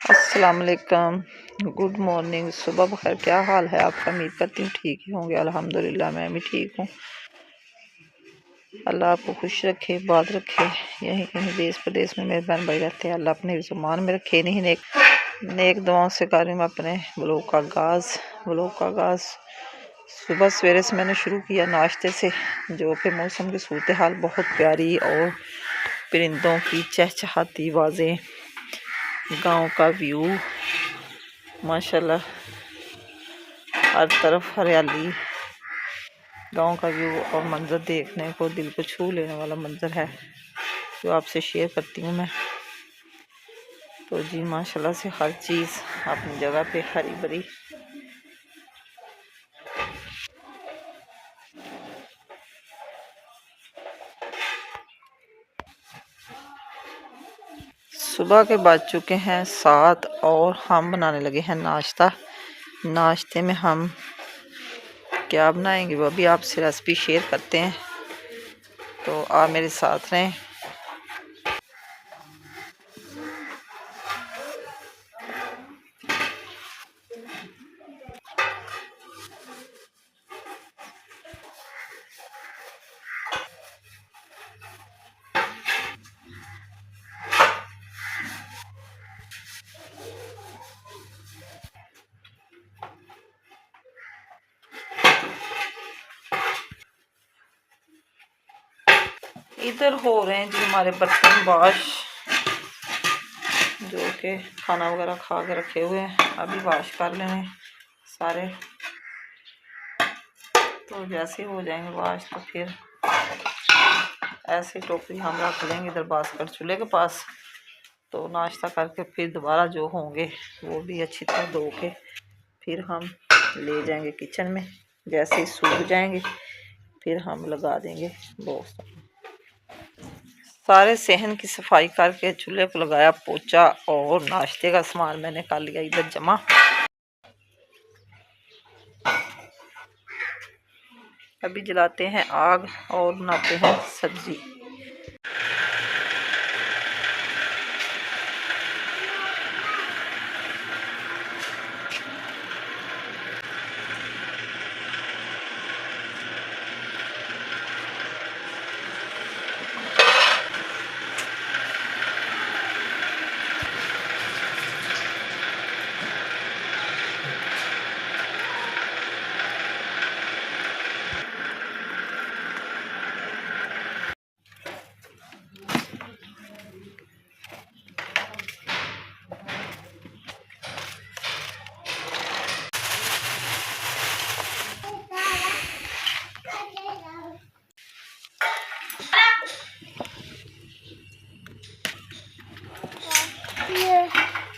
अस्सलाम वालेकुम, good morning, सुबह बखैर। क्या हाल है आपका? उम्मीद करती हूँ ठीक ही होंगे। अल्हम्दुलिल्लाह मैं भी ठीक हूँ। अल्लाह आपको खुश रखे, बात रखे। यहीं कहीं देश प्रदेश में मेरे बहन भाई रहते हैं, अल्लाह अपने ज़ुबान में रखे। नहीं नेक दुआओं से कर रही हूँ अपने ब्लॉग का आगाज़ सुबह सवेरे से मैंने शुरू किया नाश्ते से, जो कि मौसम की सूरत हाल बहुत प्यारी और परिंदों की चहचहाती आवाज़ें, गाँव का व्यू, माशाल्लाह हर तरफ हरियाली, गांव का व्यू और मंज़र देखने को दिल को छू लेने वाला मंज़र है, जो आपसे शेयर करती हूँ मैं। तो जी माशाल्लाह से हर चीज़ अपनी जगह पे हरी भरी। सुबह के बज चुके हैं 7 और हम बनाने लगे हैं नाश्ता। नाश्ते में हम क्या बनाएंगे वो भी आपसे रेसिपी शेयर करते हैं, तो आप मेरे साथ रहें। इधर हो रहे हैं जी हमारे बर्तन वॉश, जो कि खाना वगैरह खा के रखे हुए हैं, अभी वॉश कर लेने सारे। तो जैसे हो जाएंगे वॉश तो फिर ऐसे टोकरी हम रख लेंगे इधर बास्केट चूल्हे के पास। तो नाश्ता करके फिर दोबारा जो होंगे वो भी अच्छी तरह धो के फिर हम ले जाएंगे किचन में। जैसे ही सूख जाएंगे फिर हम लगा देंगे बहुत सारे सहन की सफाई करके चूल्हे पर लगाया पोचा, और नाश्ते का सामान मैंने कर लिया इधर जमा। अभी जलाते हैं आग और बनाते हैं सब्जी।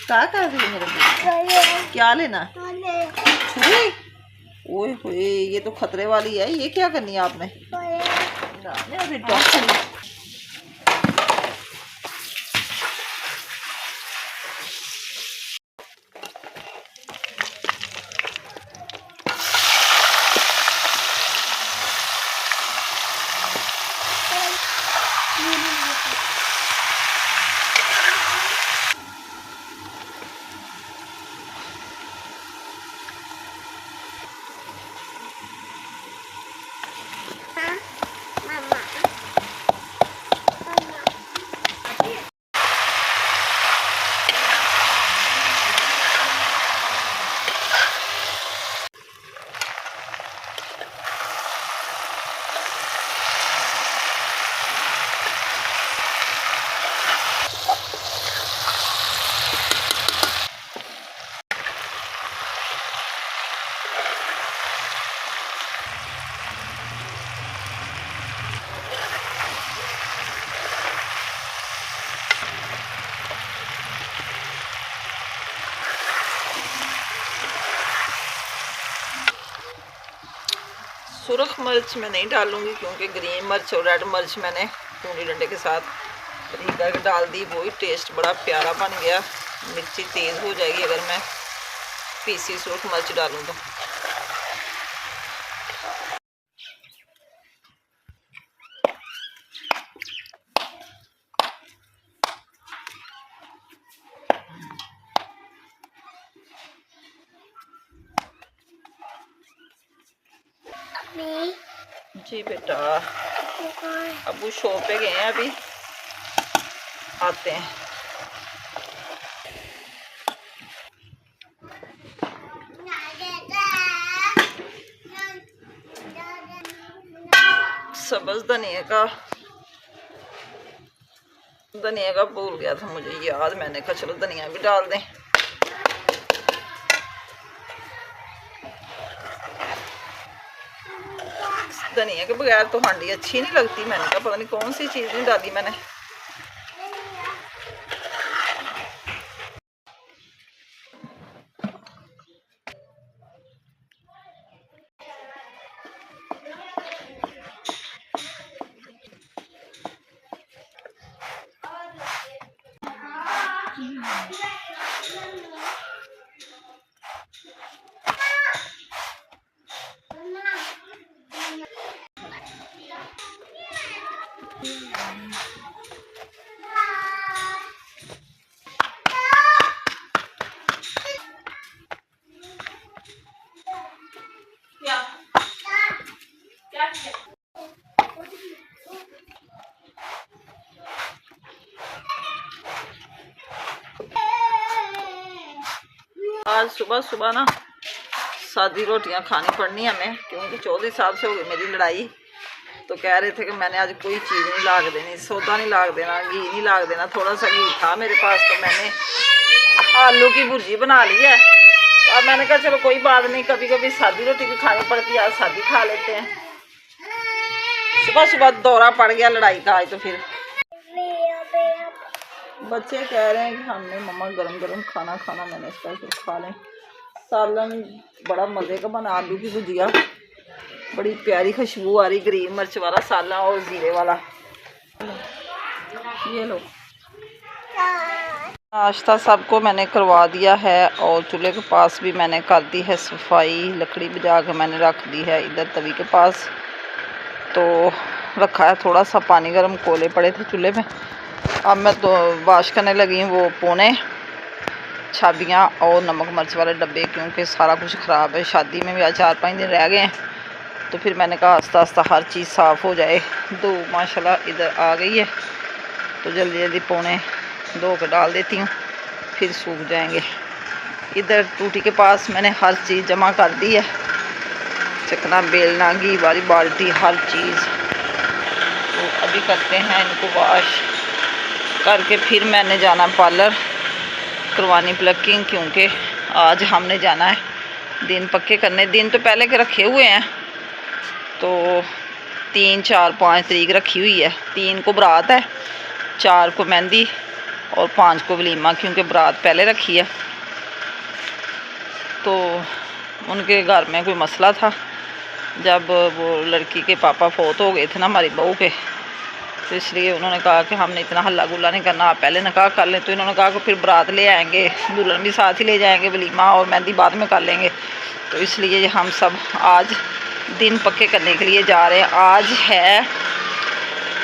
क्या कर रही है मेरे बेटे? क्या लेना? छुरी? ओए होए, ये तो खतरे वाली है। ये क्या करनी है आपने? सुरख मिर्च मैं नहीं डालूंगी, क्योंकि ग्रीन मिर्च और रेड मिर्च मैंने पूरी डंडे के साथ बारीक करके डाल दी। वही टेस्ट बड़ा प्यारा बन गया। मिर्ची तेज़ हो जाएगी अगर मैं पीसी सुरख मिर्च डालूँ तो। जी बेटा, अबू शॉप पे गए हैं, अभी आते हैं। सब्ज़ धनिया का भूल गया था मुझे याद, मैंने कहा चलो धनिया भी डाल दें। धनिया के बगैर तो हांडी अच्छी नहीं लगती। मैंने कहा पता नहीं कौन सी चीज़ नहीं डाली मैंने। आज सुबह सुबह ना सादी रोटियां खानी पड़नी हमें, क्योंकि चौधरी साहब से हो गई मेरी लड़ाई। तो कह रहे थे कि मैंने आज कोई चीज़ नहीं लाग देनी, सौदा नहीं लाग देना, घी नहीं लाग देना। थोड़ा सा घी था मेरे पास तो मैंने आलू की भुर्जी बना ली है। अब मैंने कहा चलो कोई बात नहीं, कभी कभी सादी रोटी भी खानी पड़ती है, आज सादी खा लेते हैं। सुबह सुबह दौरा पड़ गया लड़ाई का आज। तो फिर बच्चे कह रहे हैं कि हमने मम्मा गरम गरम खाना खाना, मैंने इसका फिर खा लें। सालन बड़ा मज़े का बना, आलू की भुजिया, बड़ी प्यारी खुशबू आ रही, ग्रीन मिर्च वाला सालन और ज़ीरे वाला। ये लो नाश्ता सबको मैंने करवा दिया है, और चूल्हे के पास भी मैंने कर दी है सफाई। लकड़ी बुझा के मैंने रख दी है इधर तवी के पास। तो रखा है थोड़ा सा पानी गर्म, कोले पड़े थे चूल्हे में। अब मैं तो वाश करने लगी हूँ वो पोने, छाबियाँ और नमक मिर्च वाले डब्बे, क्योंकि सारा कुछ ख़राब है। शादी में भी आज 4-5 दिन रह गए हैं, तो फिर मैंने कहा आस्ता आस्ता हर चीज़ साफ़ हो जाए। दो माशाल्लाह इधर आ गई है, तो जल्दी जल्दी पोने धो के डाल देती हूँ, फिर सूख जाएंगे। इधर टूटी के पास मैंने हर चीज़ जमा कर दी है, चकना, बेलना, घी वाली बाल्टी, हर चीज़। तो अभी करते हैं इनको वॉश करके, फिर मैंने जाना पार्लर करवानी प्लकिंग, क्योंकि आज हमने जाना है दिन पक्के करने। दिन तो पहले के रखे हुए हैं, तो 3, 4, 5 तारीख रखी हुई है। 3 को बारात है, 4 को मेहंदी और 5 को वलीमा, क्योंकि बारात पहले रखी है। तो उनके घर में कोई मसला था, जब वो लड़की के पापा फौत हो गए थे ना हमारी बहू के, तो इसलिए उन्होंने कहा कि हमने इतना हल्ला गुल्ला नहीं करना, आप पहले निकाह कर लें। तो इन्होंने कहा कि फिर बारात ले आएंगे, दुल्हन भी साथ ही ले जाएंगे, वलीमा और मेहंदी बाद में कर लेंगे। तो इसलिए हम सब आज दिन पक्के करने के लिए जा रहे हैं। आज है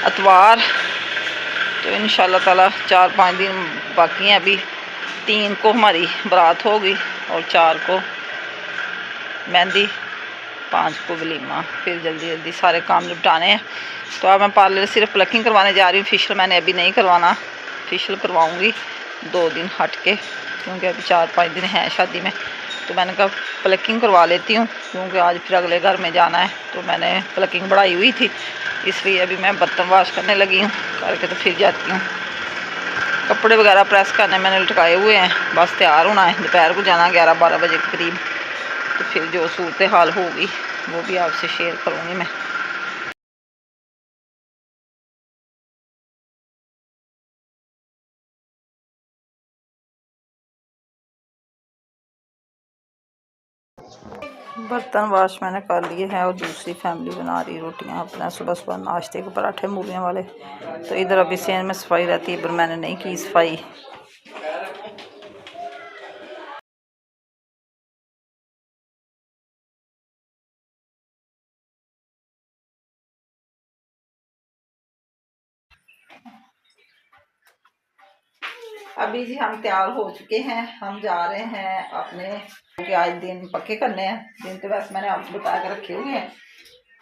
इतवार, तो इंशाल्लाह ताला 4-5 दिन बाकी हैं अभी। 3 को हमारी बारात होगी और 4 को मेहंदी, 5 को वलीमा, फिर जल्दी जल्दी सारे काम निपटाने हैं। तो अब मैं पार्लर सिर्फ प्लकिंग करवाने जा रही हूँ, फेशियल मैंने अभी नहीं करवाना। फेशियल करवाऊँगी 2 दिन हट के, क्योंकि अभी 4-5 दिन हैं शादी में। तो मैंने कहा प्लकिंग करवा लेती हूँ, क्योंकि आज फिर अगले घर में जाना है। तो मैंने प्लकिंग बढ़ाई हुई थी, इसलिए अभी मैं बर्तन वाश करने लगी हूँ, करके तो फिर जाती हूँ। कपड़े वगैरह प्रेस करने मैंने लटकाए हुए हैं, बस तैयार होना है। दोपहर को जाना 11-12 बजे के करीब। तो फिर जो सूरत हाल होगी वो भी आपसे शेयर करूँगी मैं। बर्तन वाश मैंने कर लिए हैं, और दूसरी फैमिली बना रही रोटियां अपना सुबह सुबह नाश्ते के, पराठे मूलियां वाले। तो इधर अभी सेन में सफाई रहती है, पर मैंने नहीं की सफाई। अभी जी हम तैयार हो चुके हैं, हम जा रहे हैं अपने, क्योंकि आज दिन पक्के करने हैं। दिन तो वैसे मैंने आपको बता के रखे हुए हैं,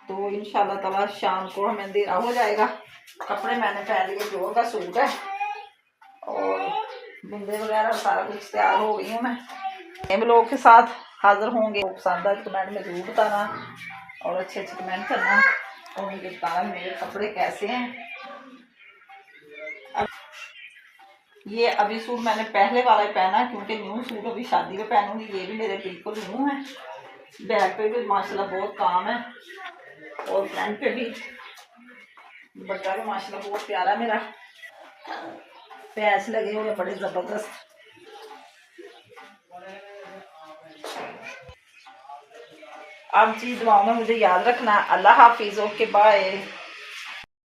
तो इंशाल्लाह ताला शाम को हमें अंधेरा हो जाएगा। कपड़े मैंने पहन लिए, जोर का सूट है और बिंदे वगैरह सारा कुछ तैयार हो गई हूँ मैं। नए लोग के साथ हाजिर होंगे। पसंद आए कमेंट में जरूर बताना और अच्छे अच्छे कमेंट करना और मुझे बताना मेरे कपड़े कैसे हैं। ये अभी सूट मैंने पहले वाला ही पहना क्योंकि न्यू सूट अभी शादी में पहनूंगी। ये भी मेरे बिल्कुल न्यू है। बैक पे भी माशाल्लाह बहुत काम है और फ्रंट पे भी दुपट्टा भी माशाल्लाह बहुत प्यारा मेरा, पैच लगे हुए बड़े जबरदस्त। आप चीज दुआओं में मुझे याद रखना। अल्लाह हाफिज, ओके बाय।